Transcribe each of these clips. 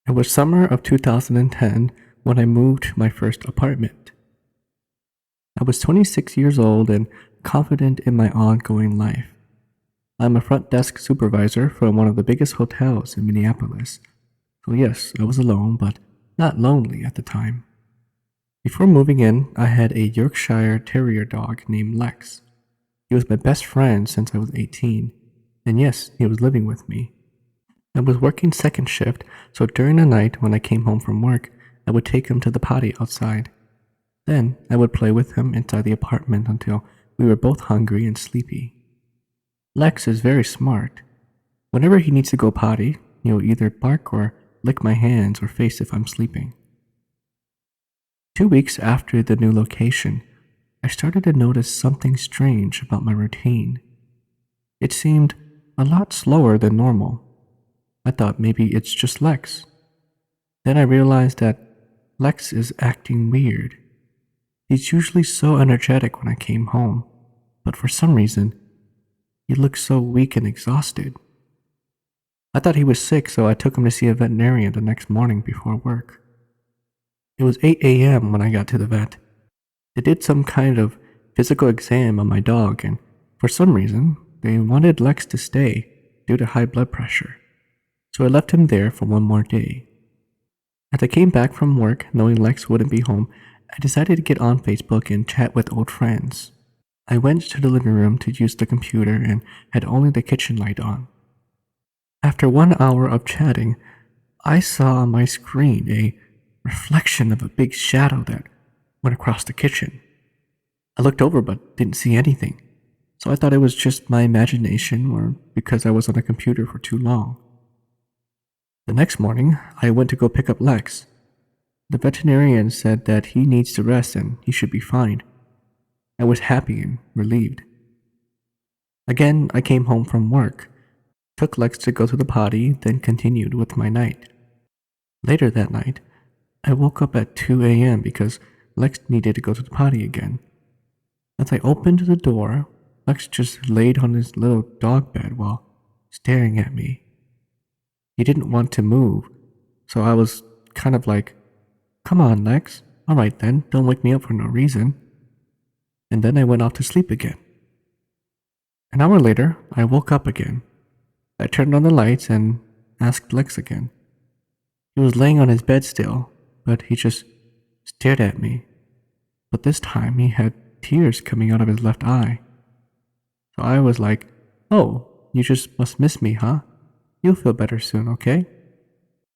It was summer of 2010 when I moved to my first apartment. I was 26 years old and confident in my ongoing life. I'm a front desk supervisor for one of the biggest hotels in Minneapolis. So yes, I was alone, but not lonely at the time. Before moving in, I had a Yorkshire Terrier dog named Lex. He was my best friend since I was 18, and yes, he was living with me. I was working second shift, so during the night when I came home from work, I would take him to the potty outside. Then I would play with him inside the apartment until we were both hungry and sleepy. Lex is very smart. Whenever he needs to go potty, he'll either bark or lick my hands or face if I'm sleeping. 2 weeks after the new location, I started to notice something strange about my routine. It seemed a lot slower than normal. I thought maybe it's just Lex. Then I realized that Lex is acting weird. He's usually so energetic when I came home, but for some reason, he looked so weak and exhausted. I thought he was sick, so I took him to see a veterinarian the next morning before work. It was 8 a.m. when I got to the vet. They did some kind of physical exam on my dog, and for some reason, they wanted Lex to stay due to high blood pressure. So I left him there for one more day. As I came back from work, knowing Lex wouldn't be home, I decided to get on Facebook and chat with old friends. I went to the living room to use the computer and had only the kitchen light on. After 1 hour of chatting, I saw on my screen a reflection of a big shadow that went across the kitchen. I looked over but didn't see anything, so I thought it was just my imagination or because I was on the computer for too long. The next morning, I went to go pick up Lex. The veterinarian said that he needs to rest and he should be fine. I was happy and relieved. Again, I came home from work, took Lex to go to the potty, then continued with my night. Later that night, I woke up at 2 a.m. because Lex needed to go to the potty again. As I opened the door, Lex just laid on his little dog bed while staring at me. He didn't want to move, so I was kind of like, "Come on, Lex. All right then, don't wake me up for no reason." And then I went off to sleep again. An hour later, I woke up again. I turned on the lights and asked Lex again. He was laying on his bed still, but he just stared at me. But this time he had tears coming out of his left eye. So I was like, "Oh, you just must miss me, huh? You'll feel better soon, okay?"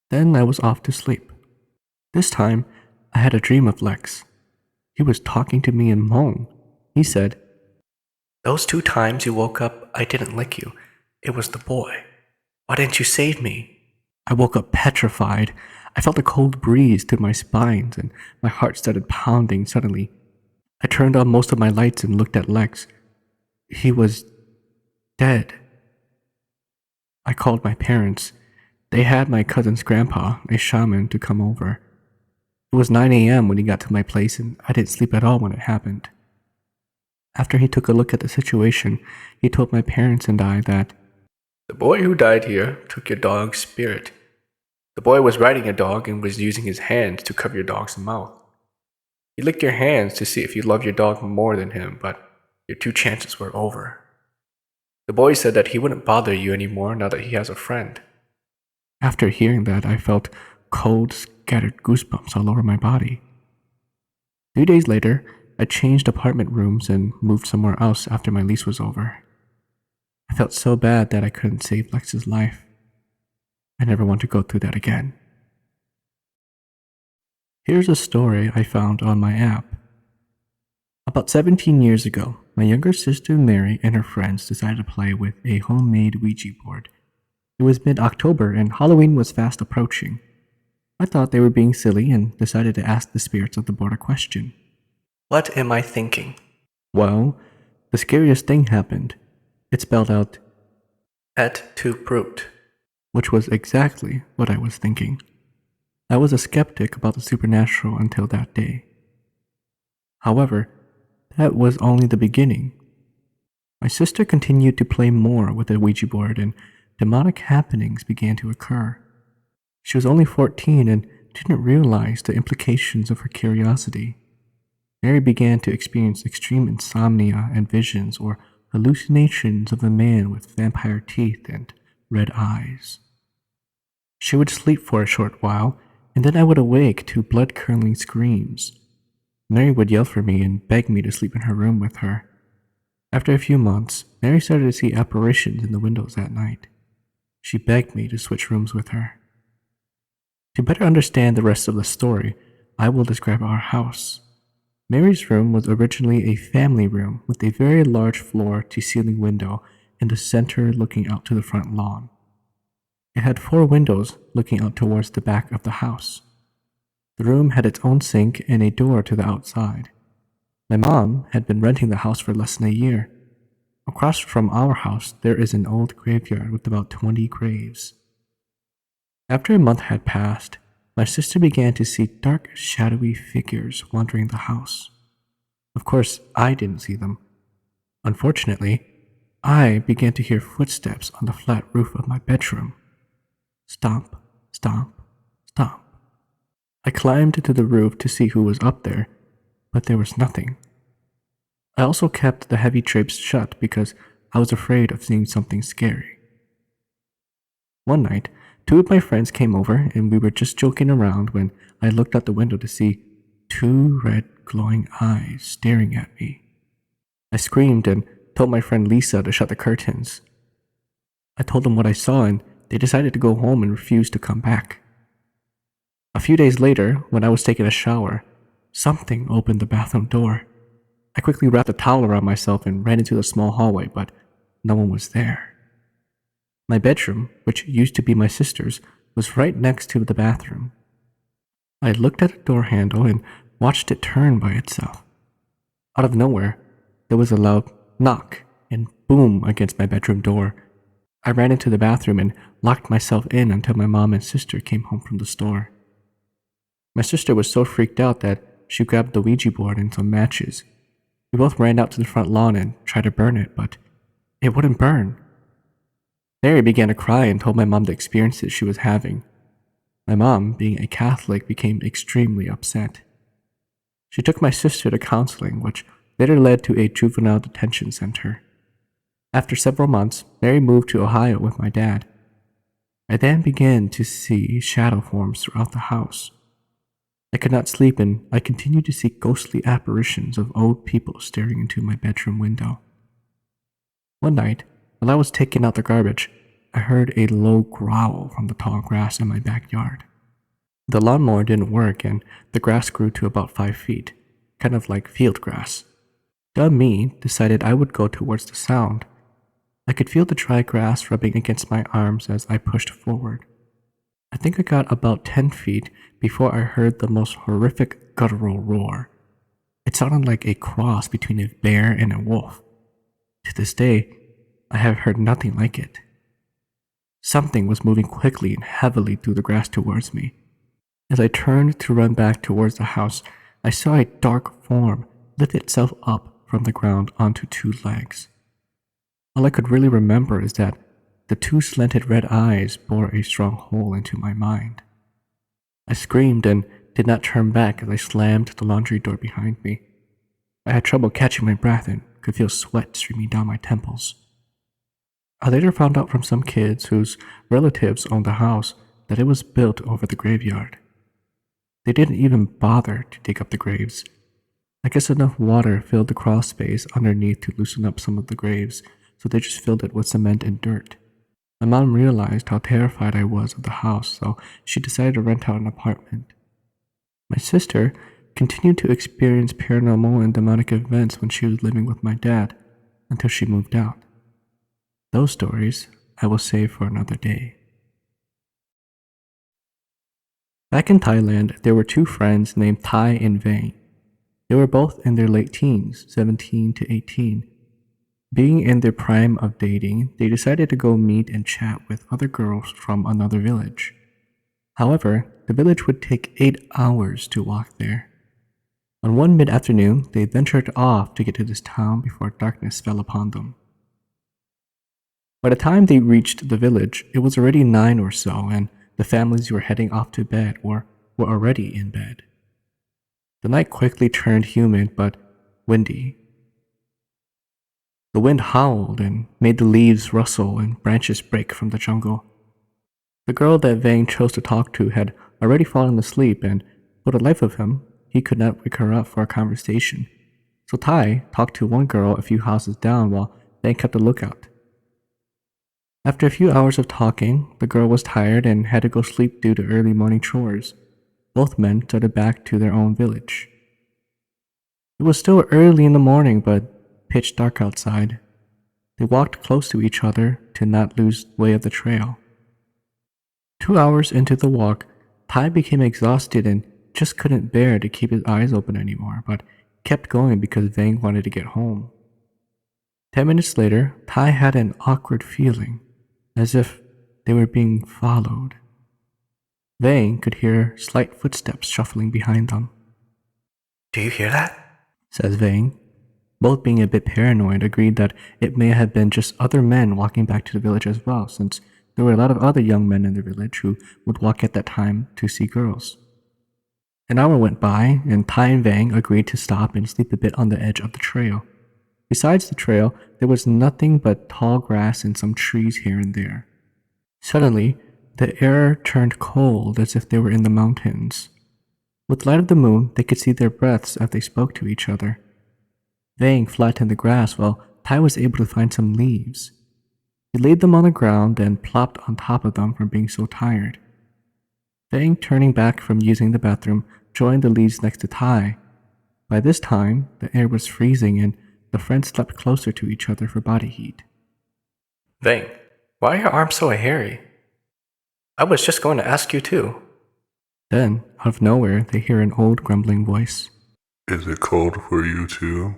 Then I was off to sleep. This time, I had a dream of Lex. He was talking to me in Hmong. He said, "Those 2 times you woke up, I didn't lick you. It was the boy. Why didn't you save me?" I woke up petrified. I felt a cold breeze through my spines and my heart started pounding suddenly. I turned on most of my lights and looked at Lex. He was dead. I called my parents. They had my cousin's grandpa, a shaman, to come over. It was 9 a.m. when he got to my place and I didn't sleep at all when it happened. After he took a look at the situation, he told my parents and I that the boy who died here took your dog's spirit. The boy was riding a dog and was using his hands to cover your dog's mouth. He licked your hands to see if you love your dog more than him, but your 2 chances were over. The boy said that he wouldn't bother you anymore now that he has a friend." After hearing that, I felt cold, scattered goosebumps all over my body. 3 days later, I changed apartment rooms and moved somewhere else after my lease was over. I felt so bad that I couldn't save Lex's life. I never want to go through that again. Here's a story I found on my app. About 17 years ago, my younger sister Mary and her friends decided to play with a homemade Ouija board. It was mid-October and Halloween was fast approaching. I thought they were being silly and decided to ask the spirits of the board a question. "What am I thinking?" Well, the scariest thing happened. It spelled out, "Et tu brute," which was exactly what I was thinking. I was a skeptic about the supernatural until that day. However, that was only the beginning. My sister continued to play more with the Ouija board and demonic happenings began to occur. She was only 14 and didn't realize the implications of her curiosity. Mary began to experience extreme insomnia and visions or hallucinations of a man with vampire teeth and red eyes. She would sleep for a short while, and then I would awake to blood-curdling screams. Mary would yell for me and beg me to sleep in her room with her. After a few months, Mary started to see apparitions in the windows at night. She begged me to switch rooms with her. To better understand the rest of the story, I will describe our house. Mary's room was originally a family room with a very large floor-to-ceiling window in the center looking out to the front lawn. It had 4 windows looking out towards the back of the house. The room had its own sink and a door to the outside. My mom had been renting the house for less than a year. Across from our house, there is an old graveyard with about 20 graves. After a month had passed, my sister began to see dark, shadowy figures wandering the house. Of course, I didn't see them. Unfortunately, I began to hear footsteps on the flat roof of my bedroom. Stomp, stomp, stomp. I climbed to the roof to see who was up there, but there was nothing. I also kept the heavy drapes shut because I was afraid of seeing something scary. One night, 2 of my friends came over and we were just joking around when I looked out the window to see 2 red glowing eyes staring at me. I screamed and told my friend Lisa to shut the curtains. I told them what I saw and they decided to go home and refused to come back. A few days later, when I was taking a shower, something opened the bathroom door. I quickly wrapped a towel around myself and ran into the small hallway, but no one was there. My bedroom, which used to be my sister's, was right next to the bathroom. I looked at the door handle and watched it turn by itself. Out of nowhere, there was a loud knock and boom against my bedroom door. I ran into the bathroom and locked myself in until my mom and sister came home from the store. My sister was so freaked out that she grabbed the Ouija board and some matches. We both ran out to the front lawn and tried to burn it, but it wouldn't burn. Mary began to cry and told my mom the experiences she was having. My mom, being a Catholic, became extremely upset. She took my sister to counseling, which later led to a juvenile detention center. After several months, Mary moved to Ohio with my dad. I then began to see shadow forms throughout the house. I could not sleep and I continued to see ghostly apparitions of old people staring into my bedroom window. One night, while I was taking out the garbage, I heard a low growl from the tall grass in my backyard. The lawnmower didn't work and the grass grew to about 5 feet, kind of like field grass. Dumb me decided I would go towards the sound. I could feel the dry grass rubbing against my arms as I pushed forward. I think I got about 10 feet before I heard the most horrific guttural roar. It sounded like a cross between a bear and a wolf. To this day, I have heard nothing like it. Something was moving quickly and heavily through the grass towards me. As I turned to run back towards the house, I saw a dark form lift itself up from the ground onto 2 legs. All I could really remember is that the 2 slanted red eyes bore a strong hole into my mind. I screamed and did not turn back as I slammed the laundry door behind me. I had trouble catching my breath and could feel sweat streaming down my temples. I later found out from some kids whose relatives owned the house that it was built over the graveyard. They didn't even bother to dig up the graves. I guess enough water filled the crawl space underneath to loosen up some of the graves, so they just filled it with cement and dirt. My mom realized how terrified I was of the house, so she decided to rent out an apartment. My sister continued to experience paranormal and demonic events when she was living with my dad until she moved out. Those stories I will save for another day. Back in Thailand, there were 2 friends named Thai and Vang. They were both in their late teens, 17 to 18. Being in their prime of dating, they decided to go meet and chat with other girls from another village. However, the village would take 8 hours to walk there. On one mid-afternoon, they ventured off to get to this town before darkness fell upon them. By the time they reached the village, it was already 9 or so, and the families were heading off to bed or were already in bed. The night quickly turned humid but windy. The wind howled and made the leaves rustle and branches break from the jungle. The girl that Vang chose to talk to had already fallen asleep, and for the life of him, he could not wake her up for a conversation. So Tai talked to one girl a few houses down while Vang kept a lookout. After a few hours of talking, the girl was tired and had to go sleep due to early morning chores. Both men started back to their own village. It was still early in the morning, but pitch dark outside. They walked close to each other to not lose way of the trail. 2 hours into the walk, Tai became exhausted and just couldn't bear to keep his eyes open anymore, but kept going because Vang wanted to get home. 10 minutes later, Tai had an awkward feeling, as if they were being followed. Vang could hear slight footsteps shuffling behind them. "Do you hear that?" says Vang. Both being a bit paranoid, agreed that it may have been just other men walking back to the village as well, since there were a lot of other young men in the village who would walk at that time to see girls. An hour went by, and Tai and Vang agreed to stop and sleep a bit on the edge of the trail. Besides the trail, there was nothing but tall grass and some trees here and there. Suddenly, the air turned cold as if they were in the mountains. With the light of the moon, they could see their breaths as they spoke to each other. Vang flattened the grass while Tai was able to find some leaves. He laid them on the ground and plopped on top of them from being so tired. Vang, turning back from using the bathroom, joined the leaves next to Tai. By this time, the air was freezing and the friends slept closer to each other for body heat. "Vang, why are your arms so hairy? I was just going to ask you too." Then, out of nowhere, they hear an old grumbling voice. "Is it cold for you too?"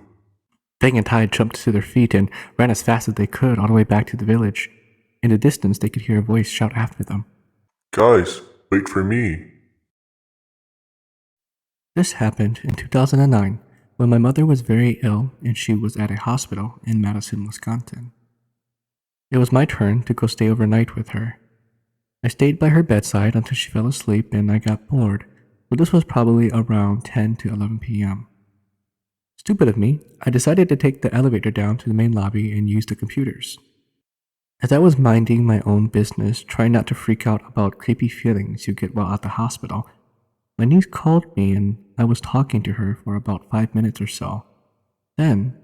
Vang and Tai jumped to their feet and ran as fast as they could all the way back to the village. In the distance, they could hear a voice shout after them. "Guys, wait for me." This happened in 2009 when my mother was very ill and she was at a hospital in Madison, Wisconsin. It was my turn to go stay overnight with her. I stayed by her bedside until she fell asleep and I got bored, so this was probably around 10 to 11 p.m. Stupid of me, I decided to take the elevator down to the main lobby and use the computers. As I was minding my own business, trying not to freak out about creepy feelings you get while at the hospital, my niece called me and I was talking to her for about 5 minutes or so. Then,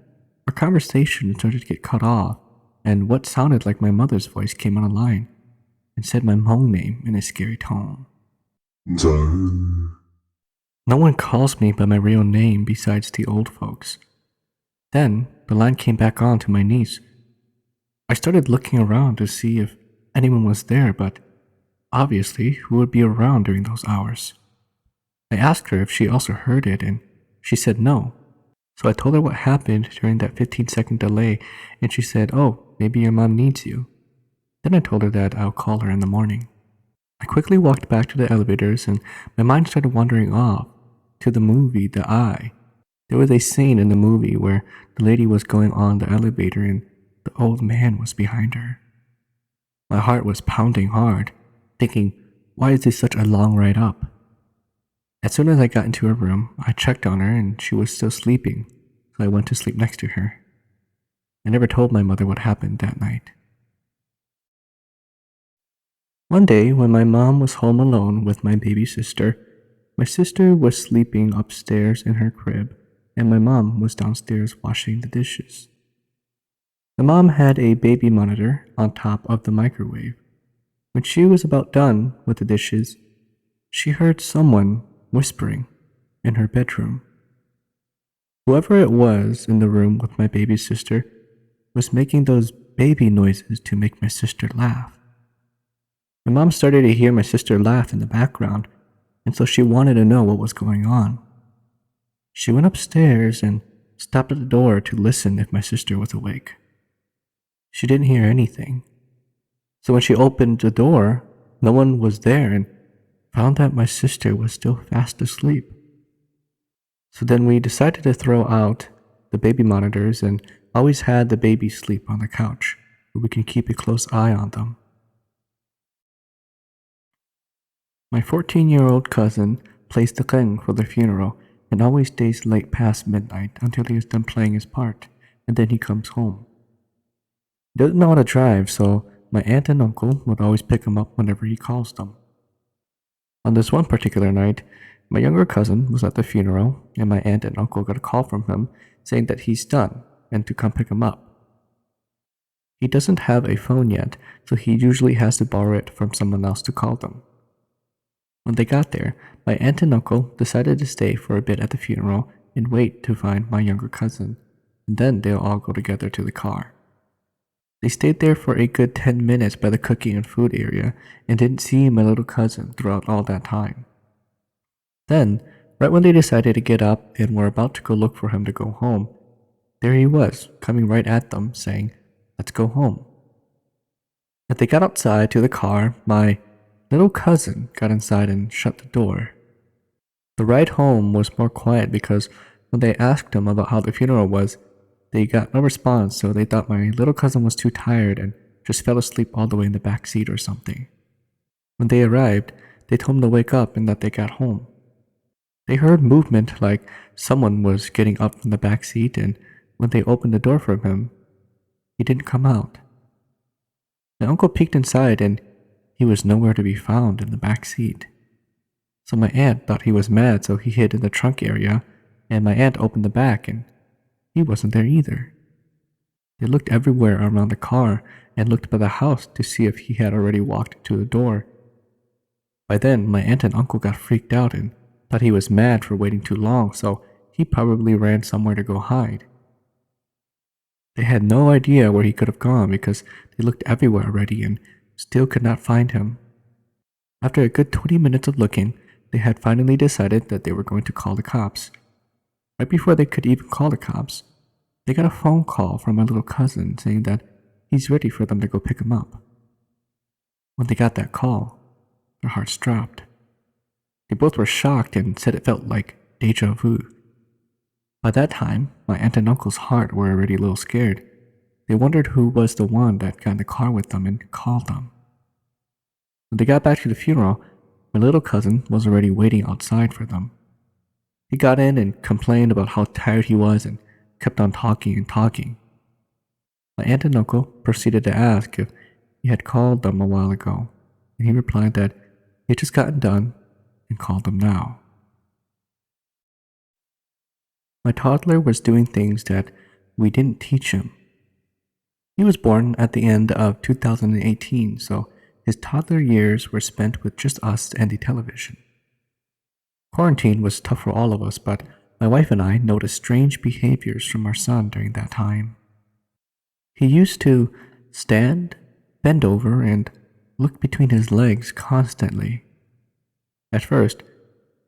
our conversation started to get cut off, and what sounded like my mother's voice came on the line and said my Hmong name in a scary tone. No one calls me by my real name besides the old folks. Then, the line came back on to my niece. I started looking around to see if anyone was there, but obviously, who would be around during those hours? I asked her if she also heard it, and she said no. So I told her what happened during that 15-second delay, and she said, "Oh, maybe your mom needs you." Then I told her that I'll call her in the morning. I quickly walked back to the elevators, and my mind started wandering off to the movie The Eye. There was a scene in the movie where the lady was going on the elevator and the old man was behind her. My heart was pounding hard, thinking, why is this such a long ride up? As soon as I got into her room, I checked on her and she was still sleeping, so I went to sleep next to her. I never told my mother what happened that night. One day, when my mom was home alone with my baby sister, my sister was sleeping upstairs in her crib, and my mom was downstairs washing the dishes. The mom had a baby monitor on top of the microwave. When she was about done with the dishes, she heard someone whispering in her bedroom. Whoever it was in the room with my baby sister was making those baby noises to make my sister laugh. My mom started to hear my sister laugh in the background, and so she wanted to know what was going on. She went upstairs and stopped at the door to listen if my sister was awake. She didn't hear anything. So when she opened the door, no one was there and found that my sister was still fast asleep. So then we decided to throw out the baby monitors and always had the baby sleep on the couch where we can keep a close eye on them. My 14-year-old cousin plays the king for the funeral and always stays late past midnight until he is done playing his part, and then he comes home. He doesn't know how to drive, so my aunt and uncle would always pick him up whenever he calls them. On this one particular night, my younger cousin was at the funeral, and my aunt and uncle got a call from him saying that he's done and to come pick him up. He doesn't have a phone yet, so he usually has to borrow it from someone else to call them. When they got there, my aunt and uncle decided to stay for a bit at the funeral and wait to find my younger cousin, and then they'll all go together to the car. They stayed there for a good 10 minutes by the cooking and food area and didn't see my little cousin throughout all that time. Then, right when they decided to get up and were about to go look for him to go home, there he was, coming right at them, saying, "Let's go home." As they got outside to the car, my little cousin got inside and shut the door. The ride home was more quiet because when they asked him about how the funeral was, they got no response, so they thought my little cousin was too tired and just fell asleep all the way in the back seat or something. When they arrived, they told him to wake up and that they got home. They heard movement like someone was getting up from the back seat, and when they opened the door for him, he didn't come out. My uncle peeked inside and he was nowhere to be found in the back seat. So my aunt thought he was mad, so he hid in the trunk area, and my aunt opened the back and he wasn't there either. They looked everywhere around the car and looked by the house to see if he had already walked to the door. By then, my aunt and uncle got freaked out and thought he was mad for waiting too long, so he probably ran somewhere to go hide. They had no idea where he could have gone because they looked everywhere already and still could not find him. After a good 20 minutes of looking, they had finally decided that they were going to call the cops. Right before they could even call the cops, they got a phone call from my little cousin saying that he's ready for them to go pick him up. When they got that call, their hearts dropped. They both were shocked and said it felt like deja vu. By that time, my aunt and uncle's heart were already a little scared. They wondered who was the one that got in the car with them and called them. When they got back to the funeral, my little cousin was already waiting outside for them. He got in and complained about how tired he was and kept on talking and talking. My aunt and uncle proceeded to ask if he had called them a while ago, and he replied that he had just gotten done and called them now. My toddler was doing things that we didn't teach him. He was born at the end of 2018, so his toddler years were spent with just us and the television. Quarantine was tough for all of us, but my wife and I noticed strange behaviors from our son during that time. He used to stand, bend over, and look between his legs constantly. At first,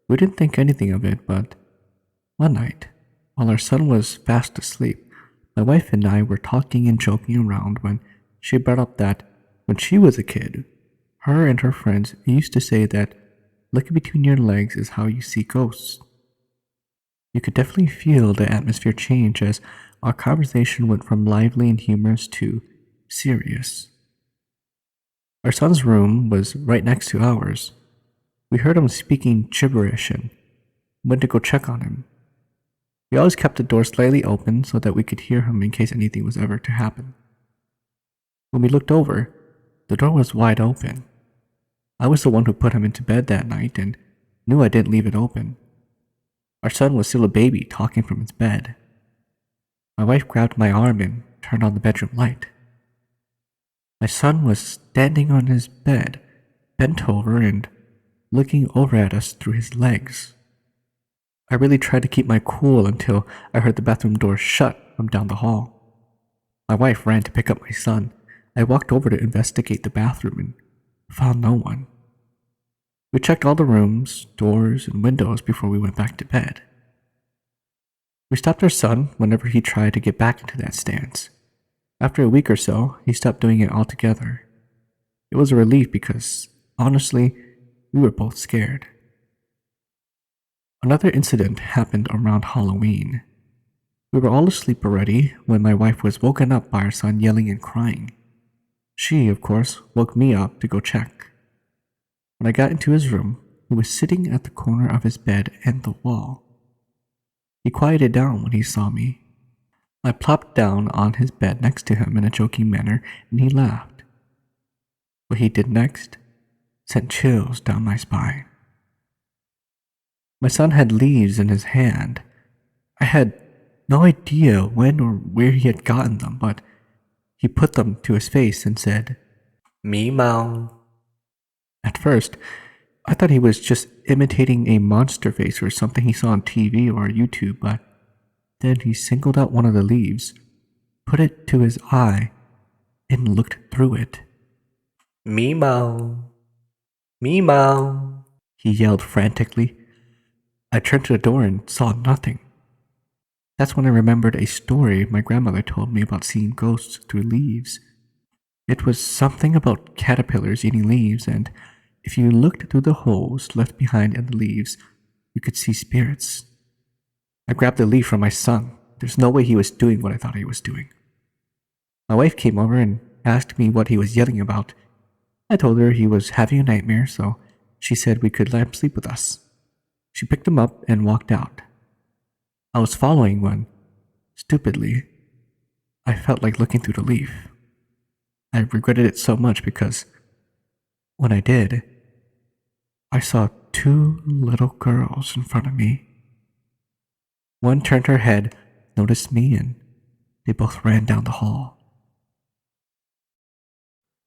we didn't think anything of it, but one night, while our son was fast asleep, my wife and I were talking and joking around when she brought up that when she was a kid, her and her friends used to say that looking between your legs is how you see ghosts. You could definitely feel the atmosphere change as our conversation went from lively and humorous to serious. Our son's room was right next to ours. We heard him speaking gibberish and went to go check on him. We always kept the door slightly open so that we could hear him in case anything was ever to happen. When we looked over, the door was wide open. I was the one who put him into bed that night and knew I didn't leave it open. Our son was still a baby talking from his bed. My wife grabbed my arm and turned on the bedroom light. My son was standing on his bed, bent over and looking over at us through his legs. I really tried to keep my cool until I heard the bathroom door shut from down the hall. My wife ran to pick up my son. I walked over to investigate the bathroom and found no one. We checked all the rooms, doors, and windows before we went back to bed. We stopped our son whenever he tried to get back into that stance. After a week or so, he stopped doing it altogether. It was a relief because, honestly, we were both scared. Another incident happened around Halloween. We were all asleep already when my wife was woken up by our son yelling and crying. She, of course, woke me up to go check. When I got into his room, who was sitting at the corner of his bed and the wall. He quieted down when he saw me. I plopped down on his bed next to him in a joking manner, and he laughed. What he did next sent chills down my spine. My son had leaves in his hand. I had no idea when or where he had gotten them, but he put them to his face and said, "Me Mao." At first, I thought he was just imitating a monster face or something he saw on TV or YouTube, but then he singled out one of the leaves, put it to his eye, and looked through it. "Me Mao. Me Mao." He yelled frantically. I turned to the door and saw nothing. That's when I remembered a story my grandmother told me about seeing ghosts through leaves. It was something about caterpillars eating leaves, and if you looked through the holes left behind in the leaves, you could see spirits. I grabbed the leaf from my son. There's no way he was doing what I thought he was doing. My wife came over and asked me what he was yelling about. I told her he was having a nightmare, so she said we could let him sleep with us. She picked him up and walked out. I was following when, stupidly, I felt like looking through the leaf. I regretted it so much because when I did, I saw two little girls in front of me. One turned her head, noticed me, and they both ran down the hall.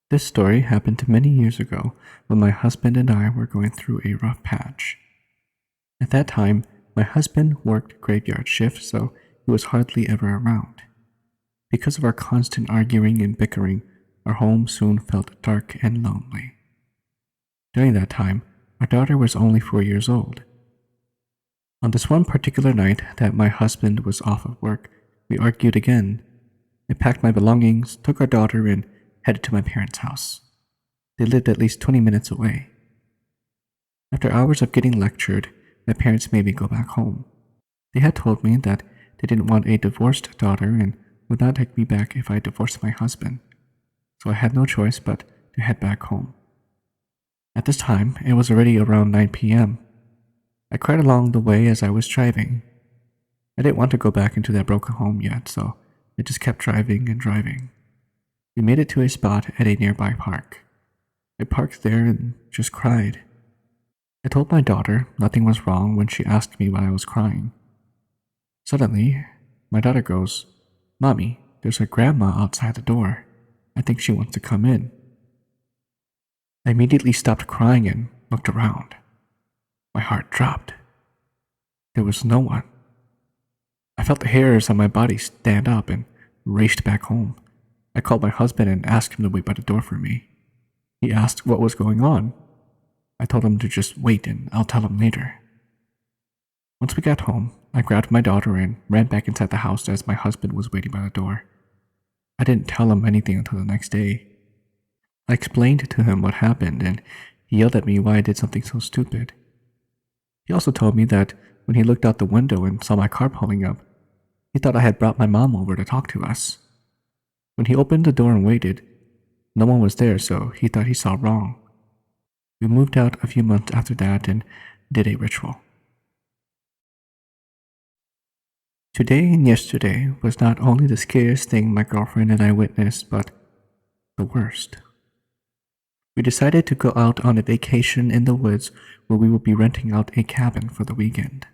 This story happened many years ago when my husband and I were going through a rough patch. At that time, my husband worked graveyard shifts, so he was hardly ever around. Because of our constant arguing and bickering, our home soon felt dark and lonely. During that time, our daughter was only 4 years old. On this one particular night that my husband was off of work, we argued again. I packed my belongings, took our daughter, and headed to my parents' house. They lived at least 20 minutes away. After hours of getting lectured, my parents made me go back home. They had told me that they didn't want a divorced daughter and would not take me back if I divorced my husband, so I had no choice but to head back home. At this time, it was already around 9 p.m. I cried along the way as I was driving. I didn't want to go back into that broken home yet, so I just kept driving and driving. We made it to a spot at a nearby park. I parked there and just cried. I told my daughter nothing was wrong when she asked me why I was crying. Suddenly, my daughter goes, "Mommy, there's a grandma outside the door. I think she wants to come in." I immediately stopped crying and looked around. My heart dropped. There was no one. I felt the hairs on my body stand up and raced back home. I called my husband and asked him to wait by the door for me. He asked what was going on. I told him to just wait and I'll tell him later. Once we got home, I grabbed my daughter and ran back inside the house as my husband was waiting by the door. I didn't tell him anything until the next day. I explained to him what happened and he yelled at me why I did something so stupid. He also told me that when he looked out the window and saw my car pulling up, he thought I had brought my mom over to talk to us. When he opened the door and waited, no one was there, so he thought he saw wrong. We moved out a few months after that and did a ritual. Today and yesterday was not only the scariest thing my girlfriend and I witnessed, but the worst. We decided to go out on a vacation in the woods where we would be renting out a cabin for the weekend.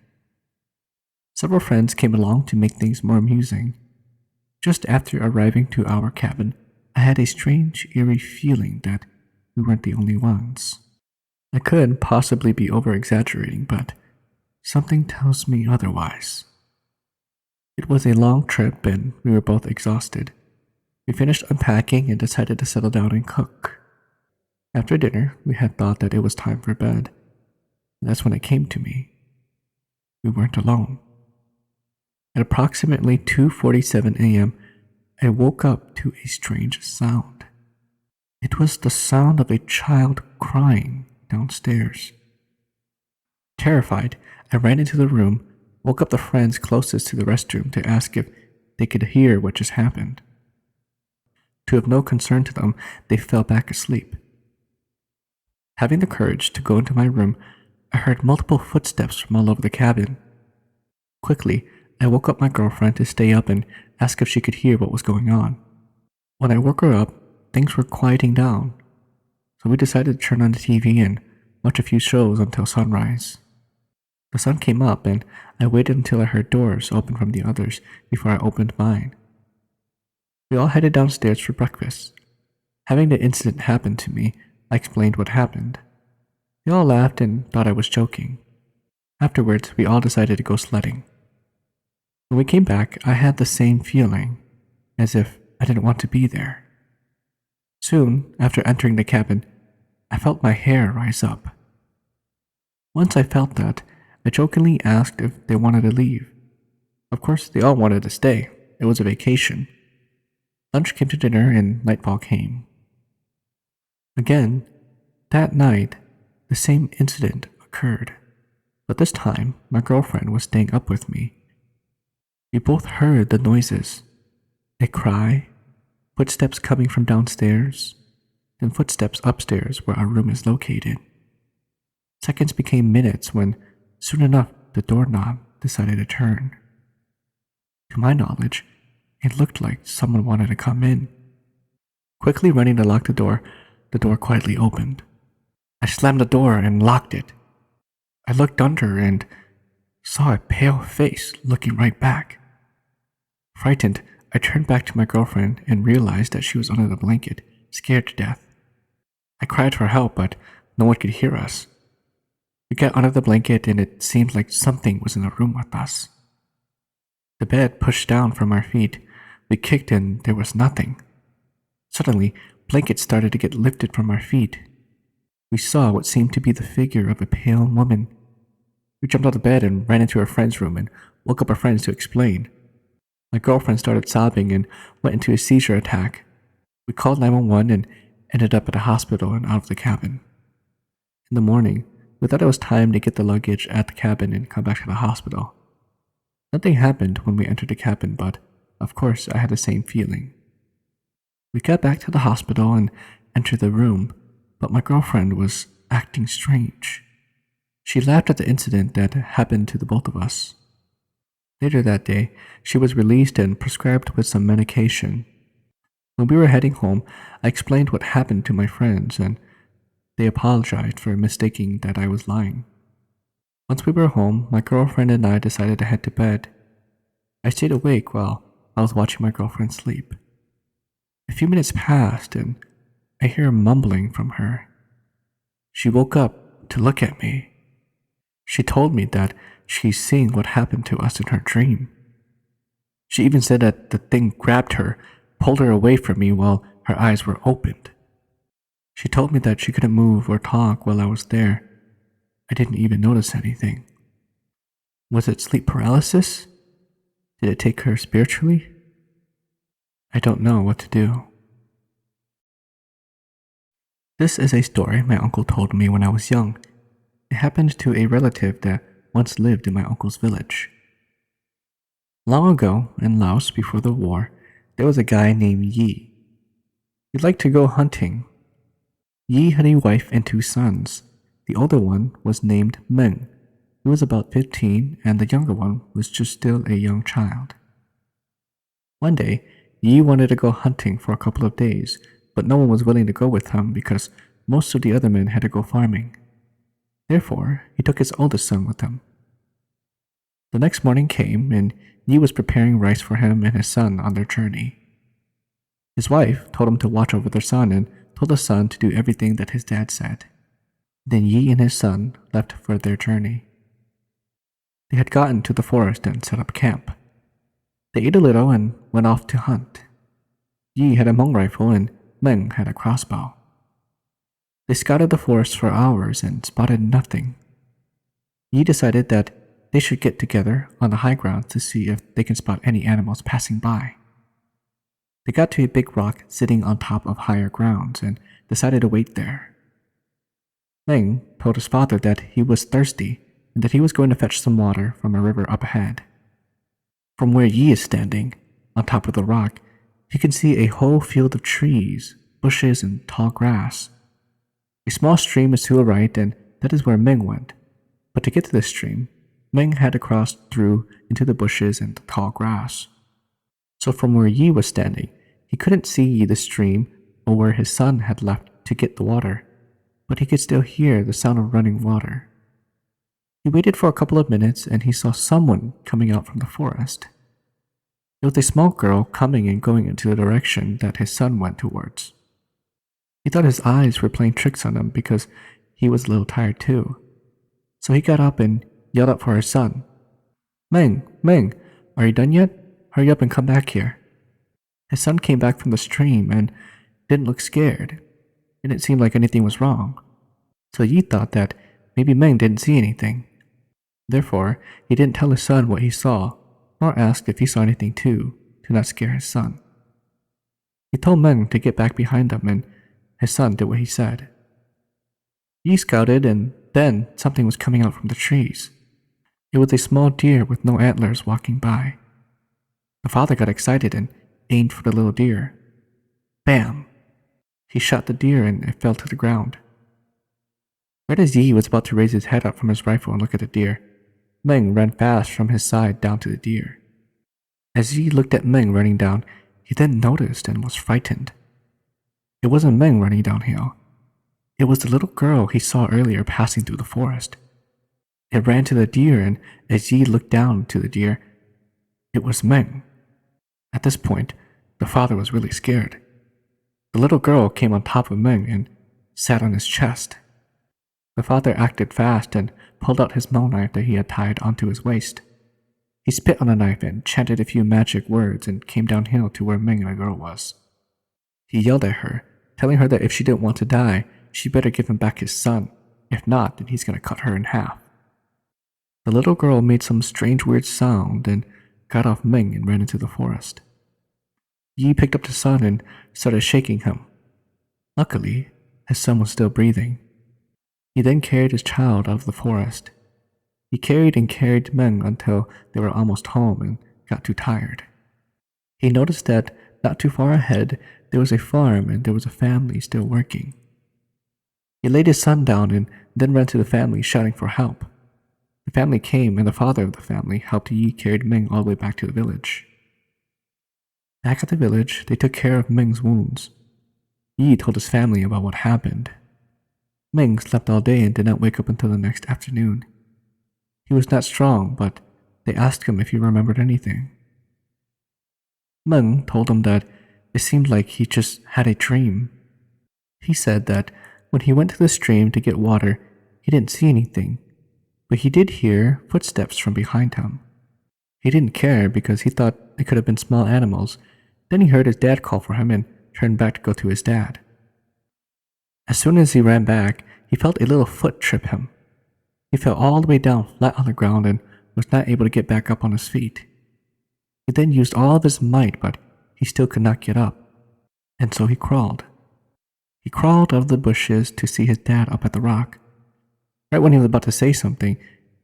Several friends came along to make things more amusing. Just after arriving to our cabin, I had a strange, eerie feeling that we weren't the only ones. I could possibly be over-exaggerating, but something tells me otherwise. It was a long trip and we were both exhausted. We finished unpacking and decided to settle down and cook. After dinner, we had thought that it was time for bed. And that's when it came to me. We weren't alone. At approximately 2:47 a.m., I woke up to a strange sound. It was the sound of a child crying downstairs. Terrified, I ran into the room, woke up the friends closest to the restroom to ask if they could hear what just happened. To of no concern to them, they fell back asleep. Having the courage to go into my room, I heard multiple footsteps from all over the cabin. Quickly, I woke up my girlfriend to stay up and ask if she could hear what was going on. When I woke her up, things were quieting down, so we decided to turn on the TV and watch a few shows until sunrise. The sun came up and I waited until I heard doors open from the others before I opened mine. We all headed downstairs for breakfast. Having the incident happen to me, I explained what happened. They all laughed and thought I was joking. Afterwards, we all decided to go sledding. When we came back, I had the same feeling, as if I didn't want to be there. Soon, after entering the cabin, I felt my hair rise up. Once I felt that, I jokingly asked if they wanted to leave. Of course, they all wanted to stay. It was a vacation. Lunch came to dinner and nightfall came. Again, that night, the same incident occurred, but this time my girlfriend was staying up with me. We both heard the noises, a cry, footsteps coming from downstairs, and footsteps upstairs where our room is located. Seconds became minutes when, soon enough, the doorknob decided to turn. To my knowledge, it looked like someone wanted to come in. Quickly running to lock the door quietly opened. I slammed the door and locked it. I looked under and saw a pale face looking right back. Frightened, I turned back to my girlfriend and realized that she was under the blanket, scared to death. I cried for help, but no one could hear us. We got under the blanket and it seemed like something was in the room with us. The bed pushed down from our feet. We kicked and there was nothing. Suddenly, blankets started to get lifted from our feet. We saw what seemed to be the figure of a pale woman. We jumped out of bed and ran into our friend's room and woke up our friends to explain. My girlfriend started sobbing and went into a seizure attack. We called 911 and ended up at a hospital and out of the cabin. In the morning, we thought it was time to get the luggage at the cabin and come back to the hospital. Nothing happened when we entered the cabin, but of course I had the same feeling. We got back to the hospital and entered the room, but my girlfriend was acting strange. She laughed at the incident that happened to the both of us. Later that day, she was released and prescribed with some medication. When we were heading home, I explained what happened to my friends, and they apologized for mistaking that I was lying. Once we were home, my girlfriend and I decided to head to bed. I stayed awake while I was watching my girlfriend sleep. A few minutes passed, and I hear mumbling from her. She woke up to look at me. She told me that she's seeing what happened to us in her dream. She even said that the thing grabbed her, pulled her away from me while her eyes were opened. She told me that she couldn't move or talk while I was there. I didn't even notice anything. Was it sleep paralysis? Did it take her spiritually? I don't know what to do. This is a story my uncle told me when I was young. It happened to a relative that once lived in my uncle's village. Long ago, in Laos before the war, there was a guy named Yi. He liked to go hunting. Yi had a wife and 2 sons. The older one was named Meng. He was about 15, and the younger one was just still a young child. One day, Yi wanted to go hunting for a couple of days, but no one was willing to go with him because most of the other men had to go farming. Therefore, he took his oldest son with him. The next morning came, and Yi was preparing rice for him and his son on their journey. His wife told him to watch over their son and told the son to do everything that his dad said. Then Yi and his son left for their journey. They had gotten to the forest and set up camp. They ate a little and went off to hunt. Yi had a Hmong rifle and Meng had a crossbow. They scouted the forest for hours and spotted nothing. Yi decided that they should get together on the high ground to see if they can spot any animals passing by. They got to a big rock sitting on top of higher grounds and decided to wait there. Meng told his father that he was thirsty and that he was going to fetch some water from a river up ahead. From where Yi is standing, on top of the rock, he can see a whole field of trees, bushes, and tall grass. A small stream is to the right, and that is where Meng went. But to get to the stream, Meng had to cross through into the bushes and the tall grass. So from where Yi was standing, he couldn't see the stream or where his son had left to get the water, but he could still hear the sound of running water. He waited for a couple of minutes and he saw someone coming out from the forest. It was a small girl coming and going into the direction that his son went towards. He thought his eyes were playing tricks on him because he was a little tired too. So he got up and yelled out for his son. Meng, Meng, are you done yet? Hurry up and come back here. His son came back from the stream and didn't look scared. It didn't seem like anything was wrong. So Yi thought that maybe Meng didn't see anything. Therefore, he didn't tell his son what he saw, nor ask if he saw anything too, to not scare his son. He told Meng to get back behind them and his son did what he said. Yi scouted and then something was coming out from the trees. It was a small deer with no antlers walking by. The father got excited and aimed for the little deer. Bam! He shot the deer and it fell to the ground. Right as Yi was about to raise his head up from his rifle and look at the deer, Meng ran fast from his side down to the deer. As Yi looked at Meng running down, he then noticed and was frightened. It wasn't Meng running downhill. It was the little girl he saw earlier passing through the forest. It ran to the deer and as Yi looked down to the deer, it was Meng. At this point, the father was really scared. The little girl came on top of Meng and sat on his chest. The father acted fast and pulled out his Hmong knife that he had tied onto his waist. He spit on the knife and chanted a few magic words and came downhill to where Meng and the girl was. He yelled at her, telling her that if she didn't want to die, she better give him back his son. If not, then he's going to cut her in half. The little girl made some strange weird sound and got off Meng and ran into the forest. Yi picked up the son and started shaking him. Luckily, his son was still breathing. He then carried his child out of the forest. He carried and carried Meng until they were almost home and got too tired. He noticed that not too far ahead there was a farm and there was a family still working. He laid his son down and then ran to the family shouting for help. The family came and the father of the family helped Yi carry Meng all the way back to the village. Back at the village, they took care of Meng's wounds. Yi told his family about what happened. Meng slept all day and did not wake up until the next afternoon. He was not strong, but they asked him if he remembered anything. Meng told them that it seemed like he just had a dream. He said that when he went to the stream to get water, he didn't see anything, but he did hear footsteps from behind him. He didn't care because he thought they could have been small animals. Then he heard his dad call for him and turned back to go to his dad. As soon as he ran back, he felt a little foot trip him. He fell all the way down flat on the ground and was not able to get back up on his feet. He then used all of his might, but he still could not get up, and so he crawled. He crawled out of the bushes to see his dad up at the rock. Right when he was about to say something,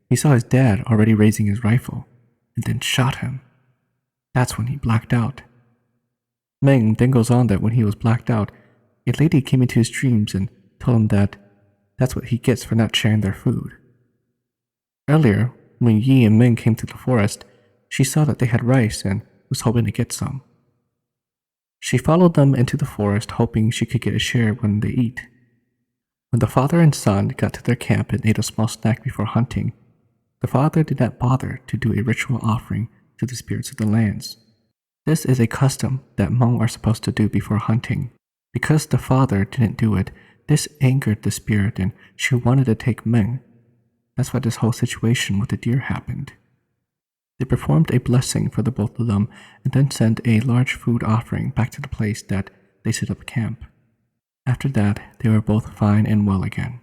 he saw his dad already raising his rifle, and then shot him. That's when he blacked out. Meng then goes on that when he was blacked out, a lady came into his dreams and told him that that's what he gets for not sharing their food. Earlier, when Yi and Meng came to the forest, she saw that they had rice and was hoping to get some. She followed them into the forest hoping she could get a share when they eat. When the father and son got to their camp and ate a small snack before hunting, the father did not bother to do a ritual offering to the spirits of the lands. This is a custom that Hmong are supposed to do before hunting. Because the father didn't do it, this angered the spirit and she wanted to take Meng. That's why this whole situation with the deer happened. They performed a blessing for the both of them and then sent a large food offering back to the place that they set up camp. After that, they were both fine and well again.